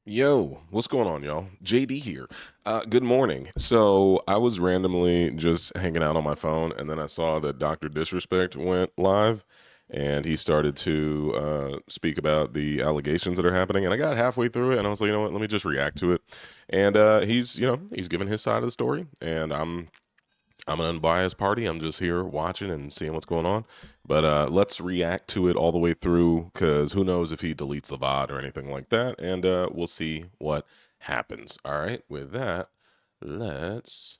Yo, what's going on, y'all? JD here. Good morning. So I was randomly just hanging out on my phone, and then I saw that Dr. Disrespect went live, and he started to speak about the allegations that are happening. And I got halfway through it, and I was like, you know what? Let me just react to it. And he's given his side of the story, and I'm an unbiased party. I'm just here watching and seeing what's going on. But let's react to it all the way through, because who knows if he deletes the VOD or anything like that. And we'll see what happens. All right, with that, let's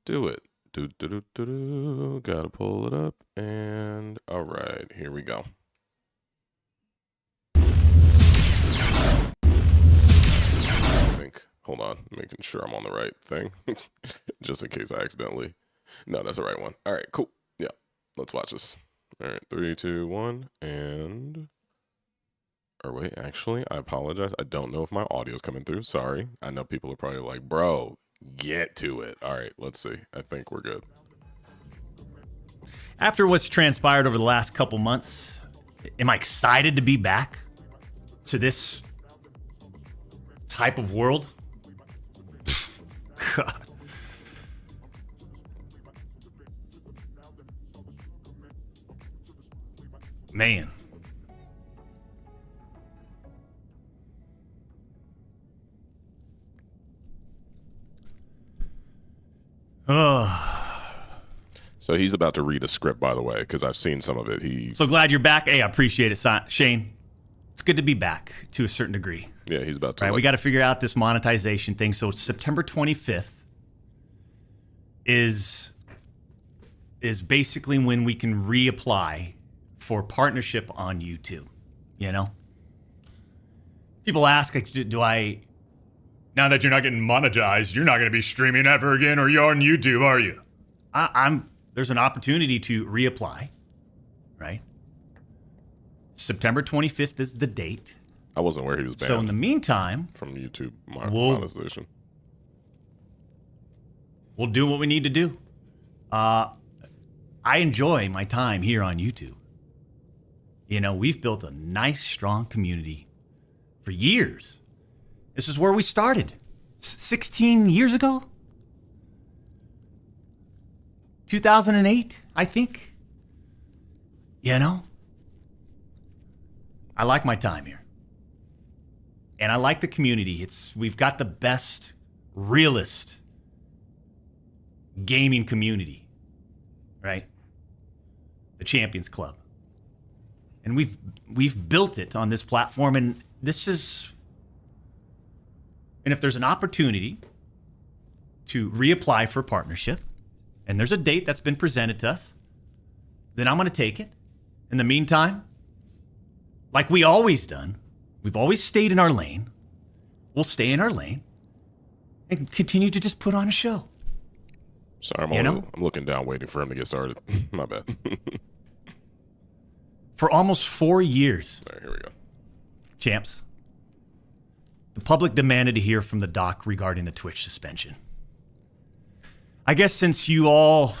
do it. Gotta pull it up. And all right, here we go. Hold on, making sure I'm on the right thing, just in case I accidentally. No, that's the right one. All right, cool. Yeah, let's watch this. All right, 3, 2, 1, and. Or wait, actually, I apologize. I don't know if my audio's coming through. Sorry. I know people are probably like, bro, get to it. All right, let's see. I think we're good. After what's transpired over the last couple months, am I excited to be back to this type of world? God. Man. So he's about to read a script, by the way, because I've seen some of it. So glad you're back. Hey, I appreciate it, Shane. It's good to be back to a certain degree. Yeah, he's about to. Right, we got to figure out this monetization thing. So September 25th is basically when we can reapply for partnership on YouTube. You know, people ask, like, do I? Now that you're not getting monetized, you're not going to be streaming ever again, or you're on YouTube, are you? There's an opportunity to reapply, right? September 25th is the date. I wasn't aware he was banned. So in the meantime, from YouTube monetization, we'll do what we need to do. I enjoy my time here on YouTube. You know, we've built a nice, strong community for years. This is where we started 16 years ago. 2008, I think. You know, I like my time here. And I like the community. We've got the best, realist gaming community, right? The Champions Club. And we've built it on this platform, and if there's an opportunity to reapply for partnership, and there's a date that's been presented to us, then I'm going to take it. In the meantime, like we always done, we've always stayed in our lane. We'll stay in our lane and continue to just put on a show. Sorry, I'm looking down waiting for him to get started. My bad. For almost 4 years. All right, here we go. Champs, the public demanded to hear from the doc regarding the Twitch suspension. I guess since you all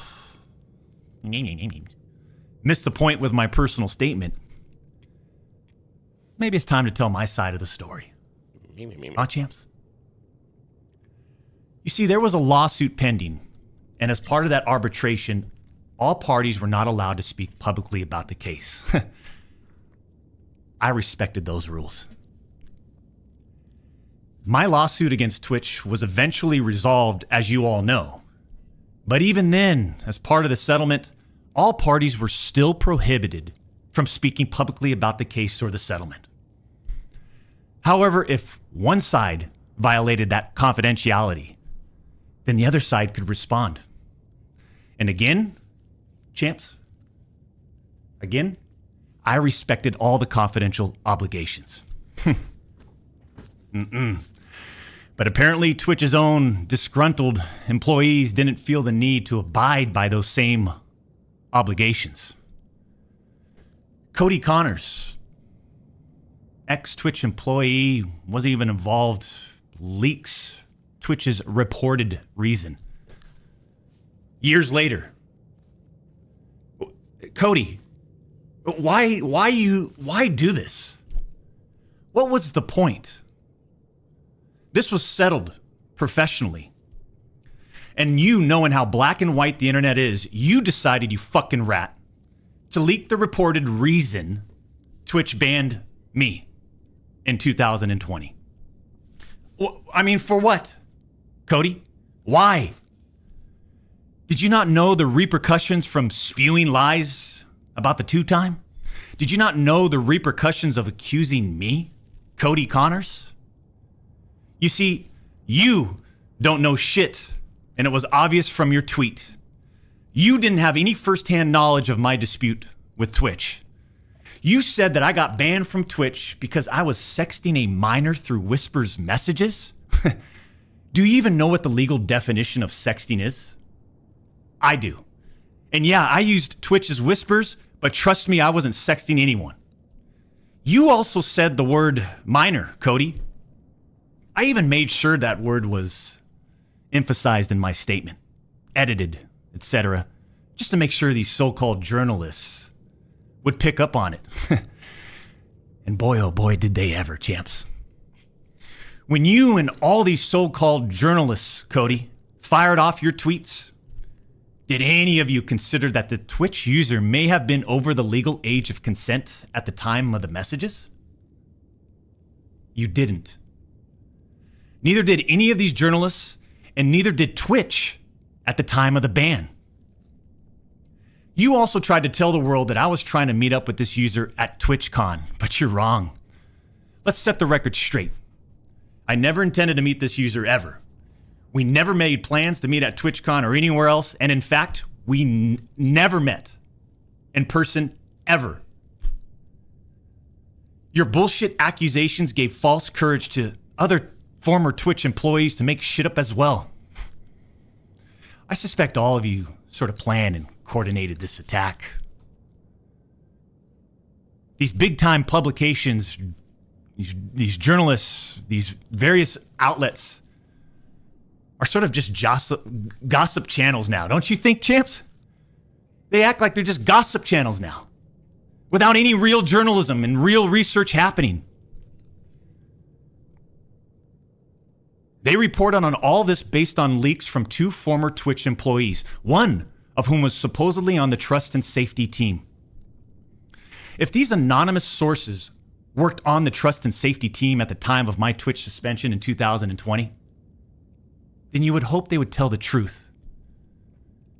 missed the point with my personal statement, maybe it's time to tell my side of the story. Huh, champs? You see, there was a lawsuit pending, and as part of that arbitration, all parties were not allowed to speak publicly about the case. I respected those rules. My lawsuit against Twitch was eventually resolved, as you all know. But even then, as part of the settlement, all parties were still prohibited from speaking publicly about the case or the settlement. However, if one side violated that confidentiality, then the other side could respond. And again, champs, I respected all the confidential obligations. But apparently Twitch's own disgruntled employees didn't feel the need to abide by those same obligations. Cody Connors, ex-Twitch employee, wasn't even involved, leaks Twitch's reported reason. Years later, Cody, why do this? What was the point? This was settled professionally. And you, knowing how black and white the internet is, you decided, you fucking rat, to leak the reported reason Twitch banned me in 2020. I mean, for what? Cody? Why? Did you not know the repercussions from spewing lies about the two-time? Did you not know the repercussions of accusing me, Cody Connors? You see, you don't know shit, and it was obvious from your tweet. You didn't have any firsthand knowledge of my dispute with Twitch. You said that I got banned from Twitch because I was sexting a minor through Whisper's messages? Do you even know what the legal definition of sexting is? I do. And yeah, I used Twitch as Whispers, but trust me, I wasn't sexting anyone. You also said the word minor, Cody. I even made sure that word was emphasized in my statement, edited, etc., just to make sure these so-called journalists would pick up on it. And boy, oh boy, did they ever, champs. When you and all these so-called journalists, Cody, fired off your tweets, did any of you consider that the Twitch user may have been over the legal age of consent at the time of the messages? You didn't. Neither did any of these journalists, and neither did Twitch at the time of the ban. You also tried to tell the world that I was trying to meet up with this user at TwitchCon, but you're wrong. Let's set the record straight. I never intended to meet this user ever. We never made plans to meet at TwitchCon or anywhere else, and in fact, we never met in person ever. Your bullshit accusations gave false courage to other former Twitch employees to make shit up as well. I suspect all of you sort of planned and coordinated this attack. These big-time publications, these journalists, these various outlets are sort of just gossip channels now, don't you think, champs? They act like they're just gossip channels now, without any real journalism and real research happening. They report on all this based on leaks from two former Twitch employees, one of whom was supposedly on the trust and safety team. If these anonymous sources worked on the trust and safety team at the time of my Twitch suspension in 2020, then you would hope they would tell the truth.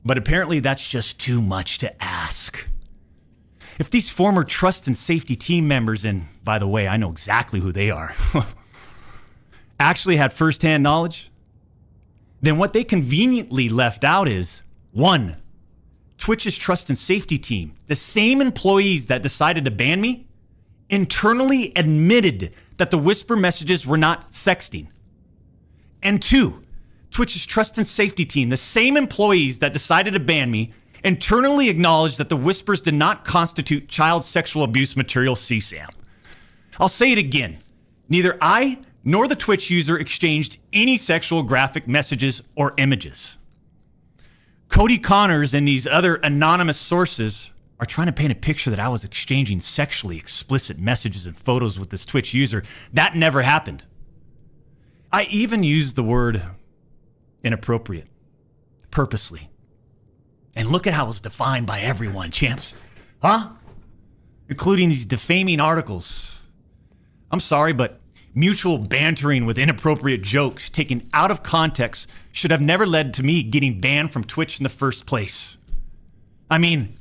But apparently that's just too much to ask. If these former trust and safety team members, and by the way, I know exactly who they are, actually had firsthand knowledge, then what they conveniently left out is, one, Twitch's trust and safety team, the same employees that decided to ban me, internally admitted that the whisper messages were not sexting. And two, Twitch's trust and safety team, the same employees that decided to ban me, internally acknowledged that the whispers did not constitute child sexual abuse material CSAM. I'll say it again. Neither I nor the Twitch user exchanged any sexual graphic messages or images. Cody Connors and these other anonymous sources are trying to paint a picture that I was exchanging sexually explicit messages and photos with this Twitch user. That never happened. I even used the word inappropriate, purposely. And look at how it was defined by everyone, champs. Huh? Including these defaming articles. I'm sorry, but mutual bantering with inappropriate jokes taken out of context should have never led to me getting banned from Twitch in the first place. I mean,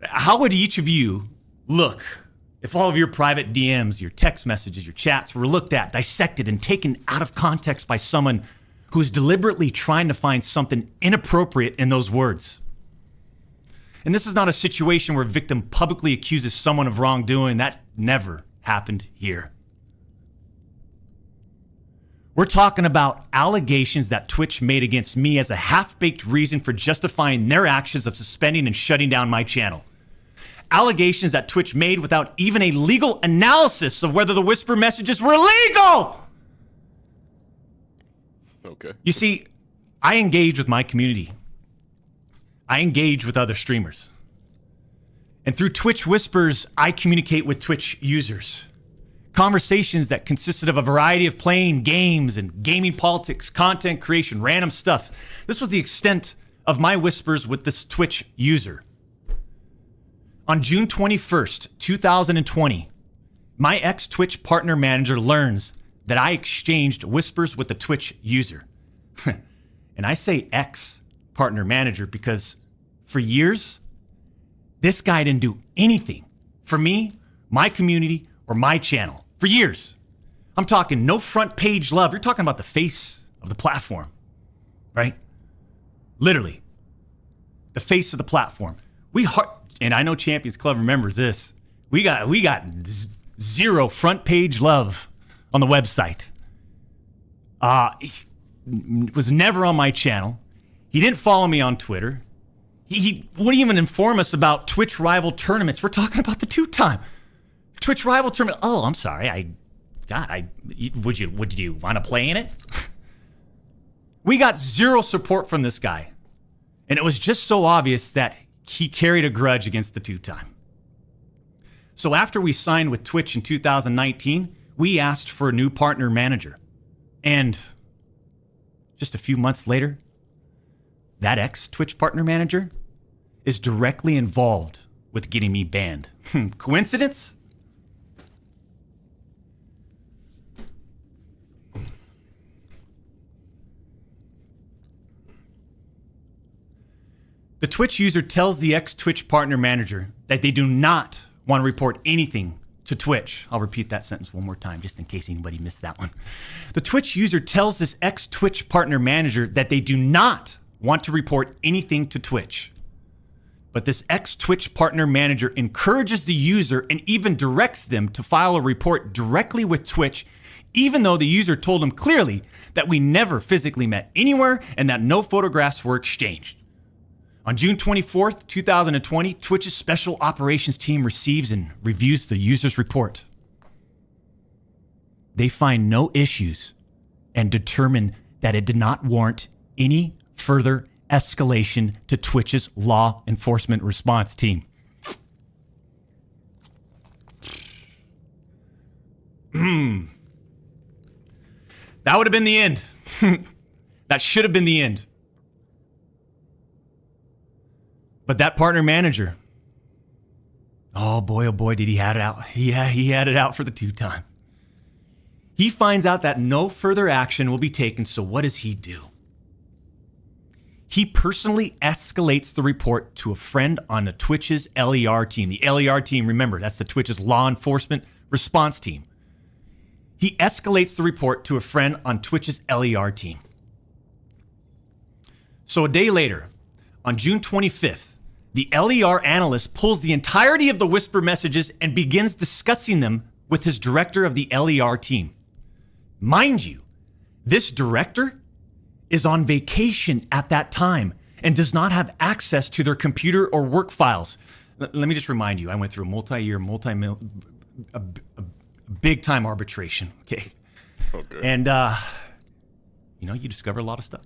how would each of you look if all of your private DMs, your text messages, your chats were looked at, dissected, and taken out of context by someone who's deliberately trying to find something inappropriate in those words? And this is not a situation where a victim publicly accuses someone of wrongdoing. That never happened here. We're talking about allegations that Twitch made against me as a half-baked reason for justifying their actions of suspending and shutting down my channel. Allegations that Twitch made without even a legal analysis of whether the whisper messages were legal. Okay. You see, I engage with my community. I engage with other streamers. And through Twitch Whispers, I communicate with Twitch users. Conversations that consisted of a variety of playing games and gaming politics, content creation, random stuff. This was the extent of my whispers with this Twitch user. On June 21st, 2020, my ex-Twitch partner manager learns that I exchanged whispers with the Twitch user. And I say ex-partner manager because for years, this guy didn't do anything for me, my community, or my channel. For years. I'm talking no front page love. You're talking about the face of the platform, right? Literally. The face of the platform. And I know Champions Club remembers this. We got zero front page love on the website. He was never on my channel. He didn't follow me on Twitter. He wouldn't even inform us about Twitch rival tournaments. We're talking about the two-time Twitch rival tournament. Oh, I'm sorry. Would you want to play in it? We got zero support from this guy. And it was just so obvious that he carried a grudge against the two-time. So after we signed with Twitch in 2019, we asked for a new partner manager. And just a few months later, that ex-Twitch partner manager is directly involved with getting me banned. Coincidence? The Twitch user tells the ex-Twitch partner manager that they do not want to report anything to Twitch. I'll repeat that sentence one more time just in case anybody missed that one. The Twitch user tells this ex-Twitch partner manager that they do not want to report anything to Twitch. But this ex-Twitch partner manager encourages the user and even directs them to file a report directly with Twitch, even though the user told him clearly that we never physically met anywhere and that no photographs were exchanged. On June 24th, 2020, Twitch's special operations team receives and reviews the user's report. They find no issues and determine that it did not warrant any further escalation to Twitch's law enforcement response team. That would have been the end. That should have been the end. But that partner manager, oh boy, did he had it out. He had it out for the two-time. He finds out that no further action will be taken, so what does he do? He personally escalates the report to a friend on the Twitch's LER team. The LER team, remember, that's the Twitch's law enforcement response team. He escalates the report to a friend on Twitch's LER team. So a day later, on June 25th, the LER analyst pulls the entirety of the whisper messages and begins discussing them with his director of the LER team. Mind you, this director is on vacation at that time and does not have access to their computer or work files. Let me just remind you, I went through a multi-year, big-time arbitration, okay? And, you discover a lot of stuff.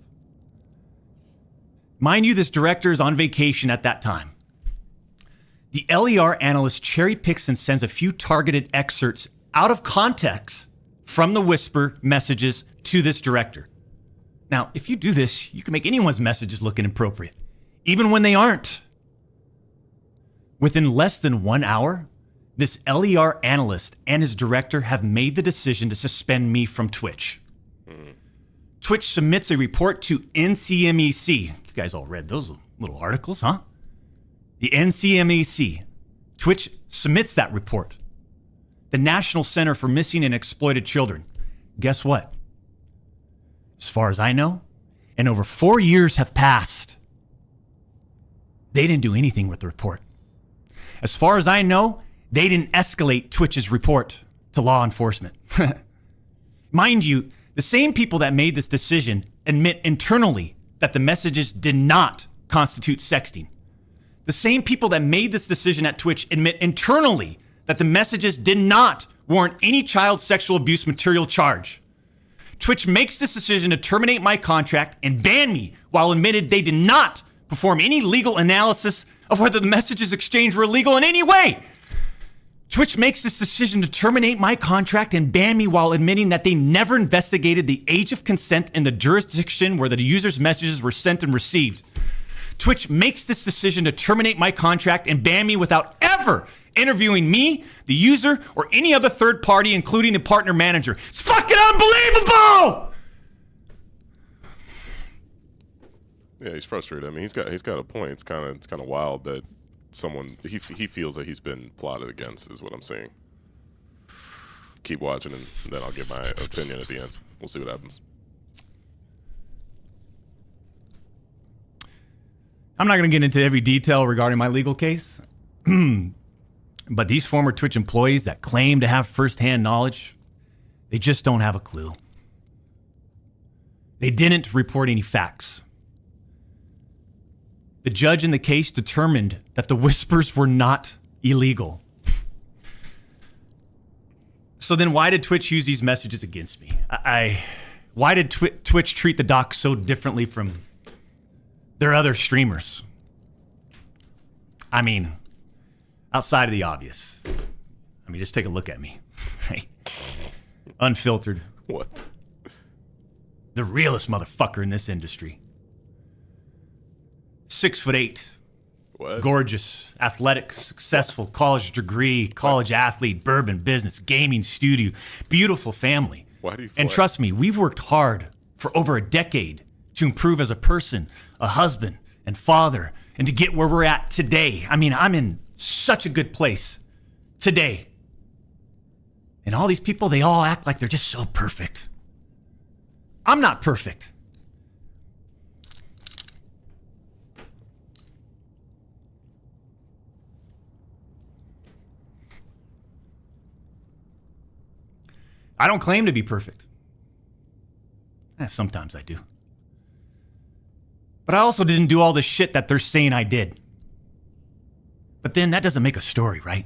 Mind you, this director is on vacation at that time. The LER analyst cherry picks and sends a few targeted excerpts out of context from the whisper messages to this director. Now, if you do this, you can make anyone's messages look inappropriate, even when they aren't. Within less than 1 hour, this LER analyst and his director have made the decision to suspend me from Twitch. Twitch submits a report to NCMEC. You guys all read those little articles, huh? The NCMEC. Twitch submits that report. The National Center for Missing and Exploited Children. Guess what? As far as I know, and over 4 years have passed, they didn't do anything with the report. As far as I know, they didn't escalate Twitch's report to law enforcement. Mind you, the same people that made this decision admit internally that the messages did not constitute sexting. The same people that made this decision at Twitch admit internally that the messages did not warrant any child sexual abuse material charge. Twitch makes this decision to terminate my contract and ban me while admitted they did not perform any legal analysis of whether the messages exchanged were illegal in any way. Twitch makes this decision to terminate my contract and ban me while admitting that they never investigated the age of consent in the jurisdiction where the user's messages were sent and received. Twitch makes this decision to terminate my contract and ban me without ever interviewing me, the user, or any other third party, including the partner manager. It's fucking unbelievable! Yeah, he's frustrated. I mean, he's got a point. It's kind of wild that he feels that he's been plotted against, is what I'm saying. Keep watching, and then I'll give my opinion at the end. We'll see what happens. I'm not going to get into every detail regarding my legal case, but these former Twitch employees that claim to have firsthand knowledge, they just don't have a clue. They didn't report any facts. The judge in the case determined that the whispers were not illegal. So then why did Twitch use these messages against me? Why did Twitch treat the doc so differently from their other streamers? I mean, outside of the obvious. I mean, just take a look at me. Unfiltered. What? The realest motherfucker in this industry. 6'8". What? Gorgeous, athletic, successful, college degree, college athlete, bourbon business, gaming studio, beautiful family. Why do you And flex? trust me, we've worked hard for over a decade to improve as a person, a husband, and father, and to get where we're at today. I mean, I'm in such a good place today. And all these people, they all act like they're just so perfect. I'm not perfect. I don't claim to be perfect. Sometimes I do. But I also didn't do all the shit that they're saying I did. But then that doesn't make a story, right?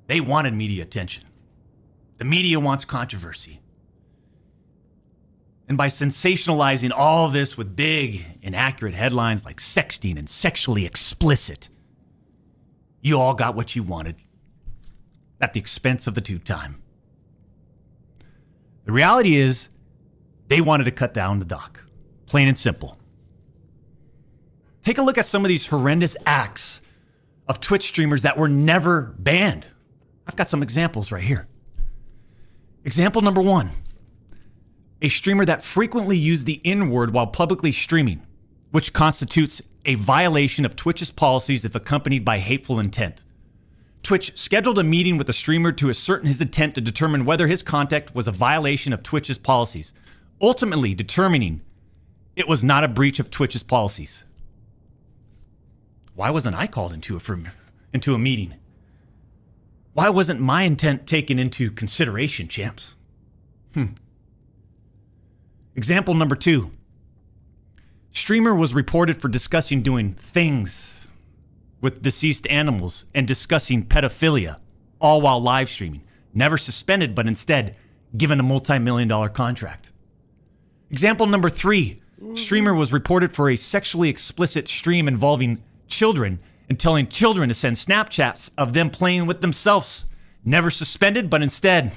They wanted media attention. The media wants controversy. And by sensationalizing all of this with big, inaccurate headlines like sexting and sexually explicit, you all got what you wanted at the expense of the two-time. The reality is, they wanted to cut down the doc. Plain and simple. Take a look at some of these horrendous acts of Twitch streamers that were never banned. I've got some examples right here. Example number 1. A streamer that frequently used the N-word while publicly streaming, which constitutes a violation of Twitch's policies if accompanied by hateful intent. Twitch scheduled a meeting with the streamer to ascertain his intent to determine whether his conduct was a violation of Twitch's policies, ultimately determining it was not a breach of Twitch's policies. Why wasn't I called into a meeting? Why wasn't my intent taken into consideration, champs? Example number 2. Streamer was reported for discussing doing things with deceased animals and discussing pedophilia, all while live streaming. Never suspended, but instead given a multi-million-dollar contract. Example number 3. Streamer was reported for a sexually explicit stream involving children and telling children to send Snapchats of them playing with themselves. Never suspended, but instead,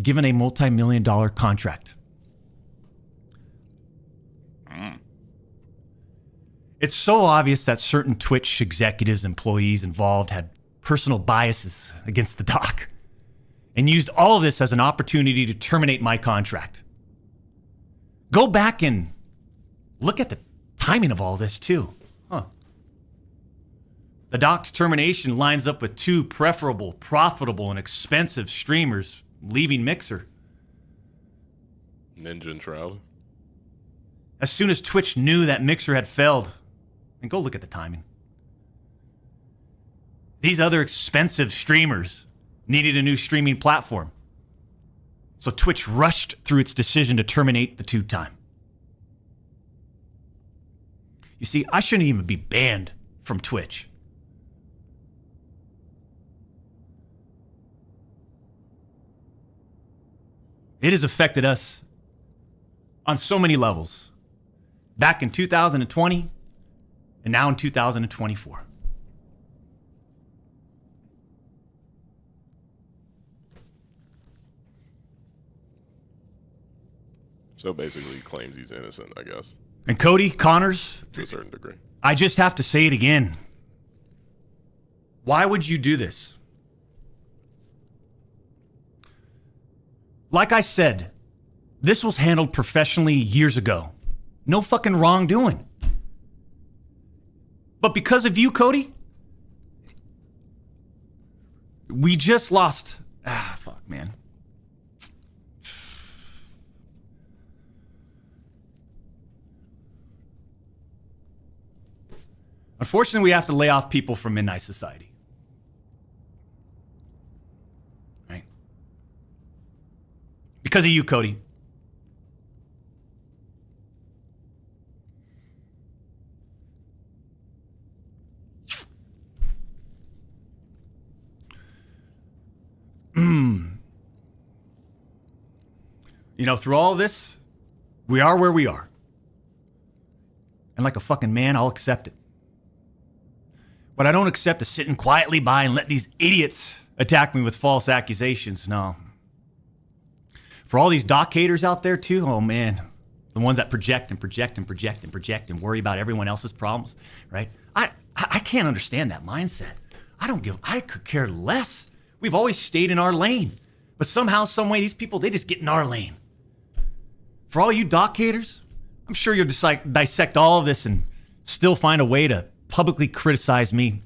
given a multi-million-dollar contract. It's so obvious that certain Twitch executives, employees involved had personal biases against the doc and used all of this as an opportunity to terminate my contract. Go back and look at the timing of all this too. The doc's termination lines up with 2 preferable, profitable, and expensive streamers leaving Mixer. Ninja and Trout. As soon as Twitch knew that Mixer had failed, and go look at the timing. These other expensive streamers needed a new streaming platform. So Twitch rushed through its decision to terminate the two-time. You see, I shouldn't even be banned from Twitch. It has affected us on so many levels. Back in 2020, and now in 2024. So basically, he claims he's innocent, I guess, And Cody Connors, to a certain degree. I just have to say it again. Why would you do this? Like I said, this was handled professionally years ago. No fucking wrongdoing. But because of you, Cody, we just lost. Fuck, man. Unfortunately, we have to lay off people from Midnight Society. Right? Because of you, Cody. You know, through all this, we are where we are. And like a fucking man, I'll accept it. What I don't accept is sitting quietly by and let these idiots attack me with false accusations. No. For all these doc haters out there too, oh man, the ones that project and project and project and project and worry about everyone else's problems, right? I can't understand that mindset. I could care less. We've always stayed in our lane. But somehow, some way, these people, they just get in our lane. For all you doc haters, I'm sure you'll dissect all of this and still find a way to publicly criticize me.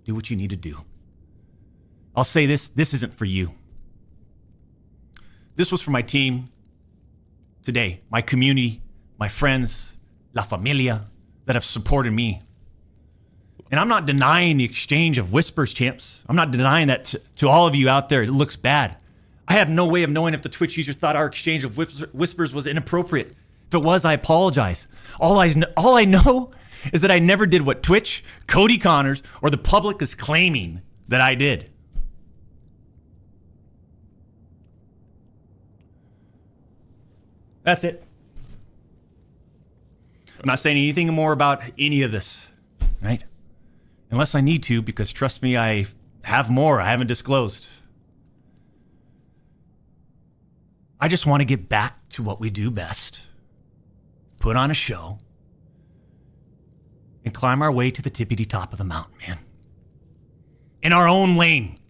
Do what you need to do. I'll say this isn't for you. This was for my team today, my community, my friends, La Familia that have supported me. And I'm not denying the exchange of whispers, champs. I'm not denying that to all of you out there. It looks bad. I have no way of knowing if the Twitch user thought our exchange of whispers was inappropriate. If it was, I apologize. All I know is that I never did what Twitch, Cody Connors, or the public is claiming that I did. That's it. I'm not saying anything more about any of this, right? Unless I need to, because trust me, I have more I haven't disclosed. I just want to get back to what we do best. Put on a show and climb our way to the tippity top of the mountain, man. In our own lane.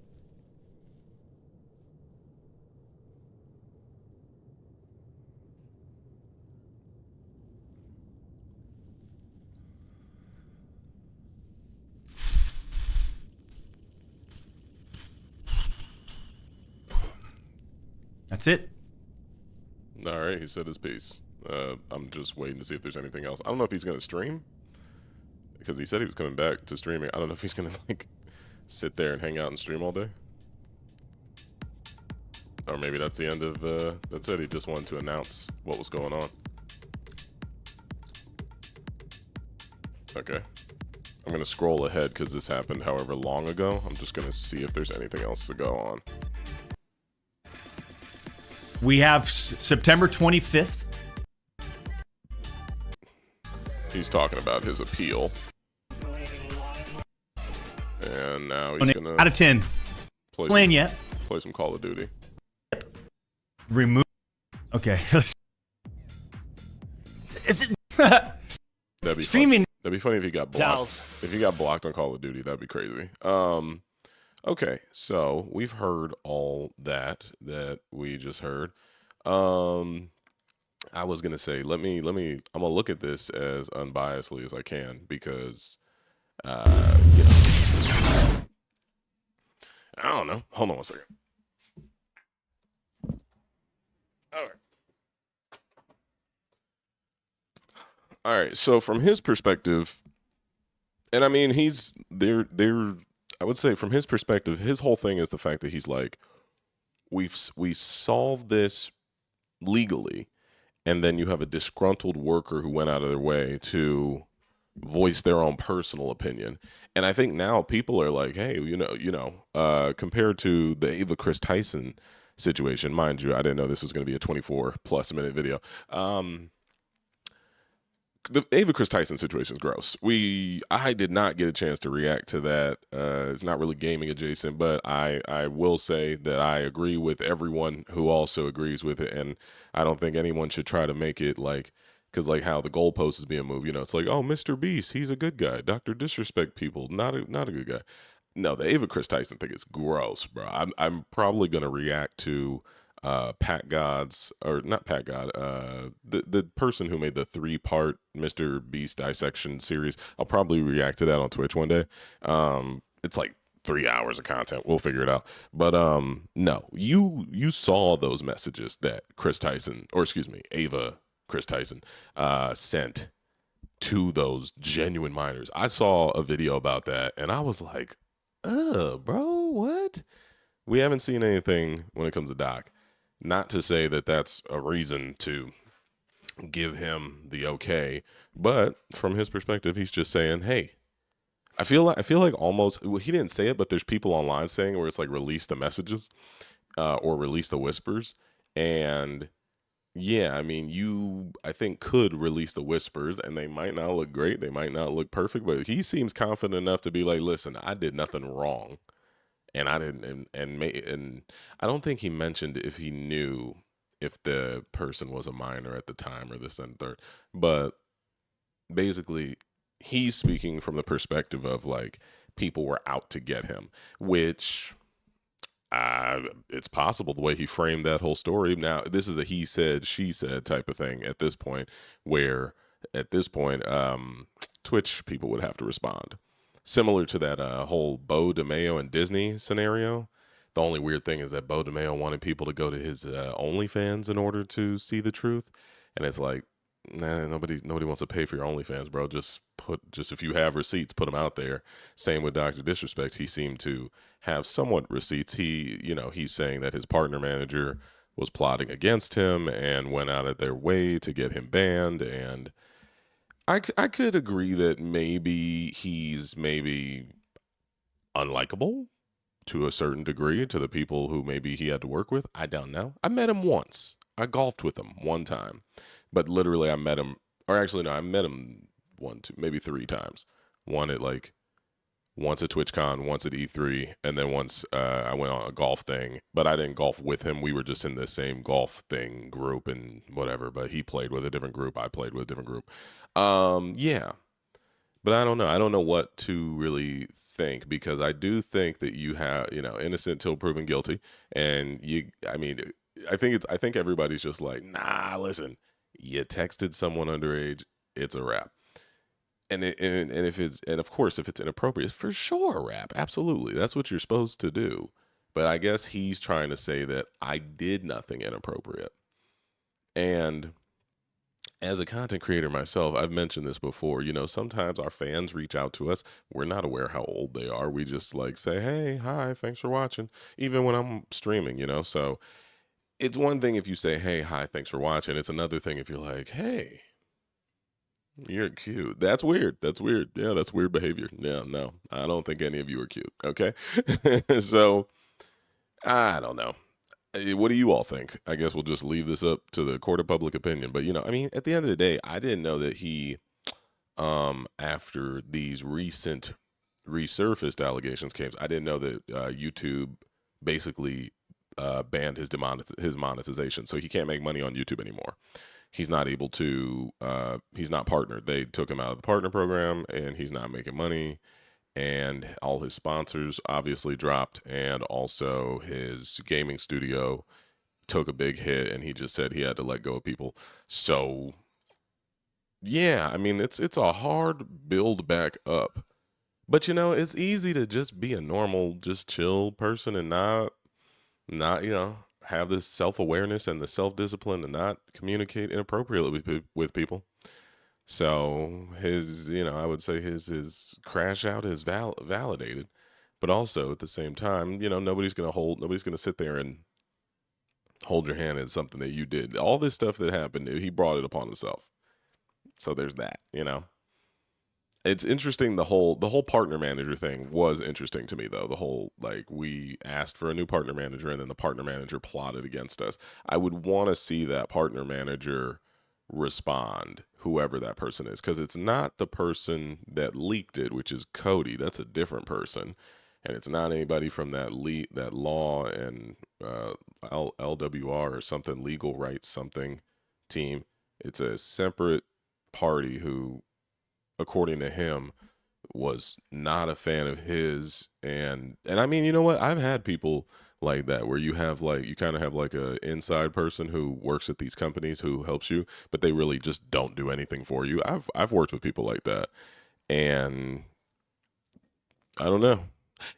That's it. All right, he said his piece. I'm just waiting to see if there's anything else. I don't know if he's going to stream, because he said he was coming back to streaming. I don't know if he's going to, like, sit there and hang out and stream all day. Or maybe that's the end of, that's it. He just wanted to announce what was going on. Okay. I'm going to scroll ahead because this happened however long ago. I'm just going to see if there's anything else to go on. We have September 25th. He's talking about his appeal. And now he's going to... Out of 10. Playing yet. Play some Call of Duty. Remove. Okay. Is it... That'd be Streaming. Fun. That'd be funny if he got blocked. If he got blocked on Call of Duty, that'd be crazy. Okay, so we've heard all that we just heard. I was gonna say, let me. I'm gonna look at this as unbiasedly as I can because, you know, I don't know. Hold on one second. All right. So from his perspective, and I mean, he's there. I would say from his perspective, his whole thing is the fact that he's like, we solved this legally, and then you have a disgruntled worker who went out of their way to voice their own personal opinion. And I think now people are like, hey, compared to the Ava Chris Tyson situation, mind you, I didn't know this was going to be a 24+ minute video. the Ava Chris Tyson situation is gross. I did not get a chance to react to that. It's not really gaming adjacent, but I will say that I agree with everyone who also agrees with it, and I don't think anyone should try to make it like, because like how the goalpost is being moved. It's like, oh, Mr. Beast, he's a good guy. Dr. Disrespect people, not a good guy. No, the Ava Chris Tyson thing is gross, bro. I'm probably gonna react to Pat God's, or not Pat God, the person who made the 3-part Mr. Beast dissection series. I'll probably react to that on Twitch one day. It's like 3 hours of content. We'll figure it out. But no, you saw those messages that Chris Tyson, or excuse me, Ava Chris Tyson, sent to those genuine minors. I saw a video about that, and I was like, bro, what? We haven't seen anything when it comes to Doc. Not to say that that's a reason to give him the okay, but from his perspective, he's just saying, "Hey, I feel like almost." Well, he didn't say it, but there's people online saying where it's like release the messages, or release the whispers, and yeah, I mean, I think could release the whispers, and they might not look great, they might not look perfect, but he seems confident enough to be like, "Listen, I did nothing wrong." And I didn't, and I don't think he mentioned if he knew if the person was a minor at the time or this and third. But basically, he's speaking from the perspective of like people were out to get him, which it's possible the way he framed that whole story. Now, this is a he said, she said type of thing at this point, where at this point, Twitch people would have to respond. Similar to that whole Bo DeMayo and Disney scenario. The only weird thing is that Bo DeMayo wanted people to go to his OnlyFans in order to see the truth, and it's like, nah, nobody wants to pay for your OnlyFans, bro. Just if you have receipts, put them out there. Same with Dr. Disrespect. He seemed to have somewhat receipts. He's saying that his partner manager was plotting against him and went out of their way to get him banned, and I could agree that maybe he's unlikable to a certain degree to the people who maybe he had to work with. I don't know. I met him once. I golfed with him one time. But literally I met him, or actually no, I met him 1, 2, maybe 3 times. Once at TwitchCon, once at E3, and then once I went on a golf thing, but I didn't golf with him. We were just in the same golf thing group and whatever, but he played with a different group. I played with a different group. Yeah, but I don't know. I don't know what to really think, because I do think that you have, innocent till proven guilty. And I think everybody's just like, nah, listen, you texted someone underage, it's a wrap. And of course, if it's inappropriate, it's for sure a rap. Absolutely. That's what you're supposed to do. But I guess he's trying to say that I did nothing inappropriate. And as a content creator myself, I've mentioned this before, sometimes our fans reach out to us. We're not aware how old they are. We just like say, hey, hi, thanks for watching. Even when I'm streaming, so it's one thing if you say, hey, hi, thanks for watching. It's another thing if you're like, hey, you're cute. That's weird. Yeah, that's weird behavior. Yeah, no, I don't think any of you are cute. Okay. So I don't know. What do you all think? I guess we'll just leave this up to the court of public opinion. But at the end of the day, I didn't know that he, after these recent resurfaced allegations came, I didn't know that YouTube basically banned his monetization, so he can't make money on YouTube anymore. He's not able to, he's not partnered. They took him out of the partner program, and he's not making money. And all his sponsors obviously dropped, and also his gaming studio took a big hit, and he just said he had to let go of people. So, yeah, it's a hard build back up. But, it's easy to just be a normal, just chill person and not, have this self-awareness and the self-discipline to not communicate inappropriately with people. So I would say his crash out is validated, but also at the same time, nobody's going to sit there and hold your hand in something that you did. All this stuff that happened, he brought it upon himself. So there's that, It's interesting. The whole partner manager thing was interesting to me, though. The whole, we asked for a new partner manager, and then the partner manager plotted against us. I would want to see that partner manager respond, whoever that person is, because it's not the person that leaked it, which is Cody. That's a different person, and it's not anybody from that law and LWR or something, legal rights something team. It's a separate party who, according to him, was not a fan of his. And I mean, you know what? I've had people like that where you kind of have like a inside person who works at these companies who helps you, but they really just don't do anything for you. I've worked with people like that, and I don't know.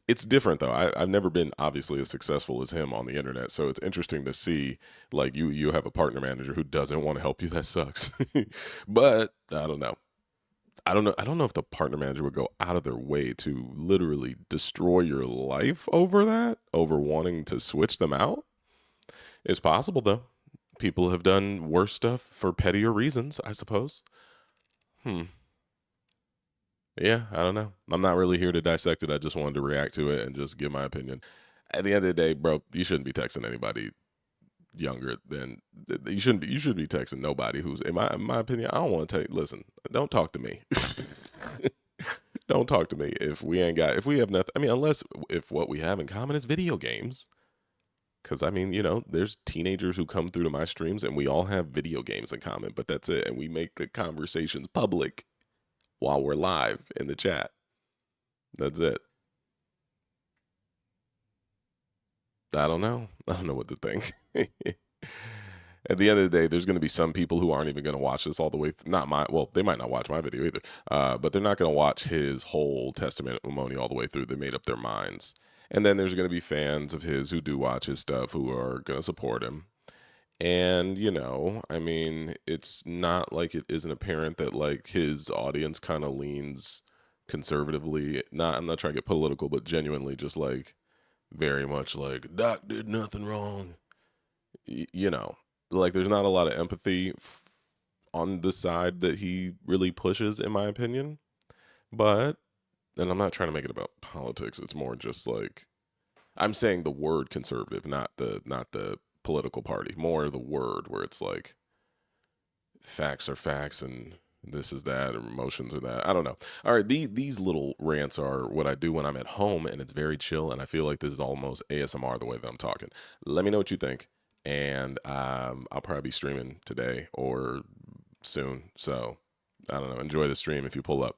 It's different though. I've never been obviously as successful as him on the internet, so it's interesting to see like you have a partner manager who doesn't want to help you. That sucks. But I don't know. I don't know if the partner manager would go out of their way to literally destroy your life over that, over wanting to switch them out. It's possible though. People have done worse stuff for pettier reasons, I suppose. Hmm. Yeah, I don't know. I'm not really here to dissect it. I just wanted to react to it and just give my opinion. At the end of the day, bro, you shouldn't be texting anybody younger than you should be texting nobody who's in my opinion. I don't want to listen, don't talk to me. Don't talk to me if we have nothing. I mean, unless if what we have in common is video games. Because I mean, there's teenagers who come through to my streams and we all have video games in common, but that's it. And we make the conversations public while we're live in the chat. That's it. I don't know. I don't know what to think. At the end of the day, there's going to be some people who aren't even going to watch this all the way. They might not watch my video either, but they're not going to watch his whole testimony all the way through. They made up their minds. And then there's going to be fans of his who do watch his stuff who are going to support him. And, I mean, it's not like it isn't apparent that like his audience kind of leans conservatively. I'm not trying to get political, but genuinely just like very much like Doc did nothing wrong. Like there's not a lot of empathy on the side that he really pushes, in my opinion. But, and I'm not trying to make it about politics. It's more just like, I'm saying the word conservative, not the political party, more the word where it's like facts are facts and this is that, or emotions are that. I don't know. All right, these little rants are what I do when I'm at home, and it's very chill, and I feel like this is almost ASMR the way that I'm talking. Let me know what you think, and I'll probably be streaming today or soon, so I don't know. Enjoy the stream if you pull up.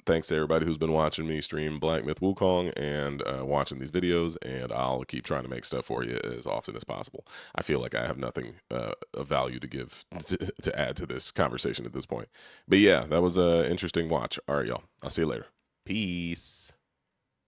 Thanks to everybody who's been watching me stream Black Myth Wukong and watching these videos, and I'll keep trying to make stuff for you as often as possible. I feel like I have nothing of value to give to add to this conversation at this point. But yeah, that was an interesting watch. All right, y'all. I'll see you later. Peace.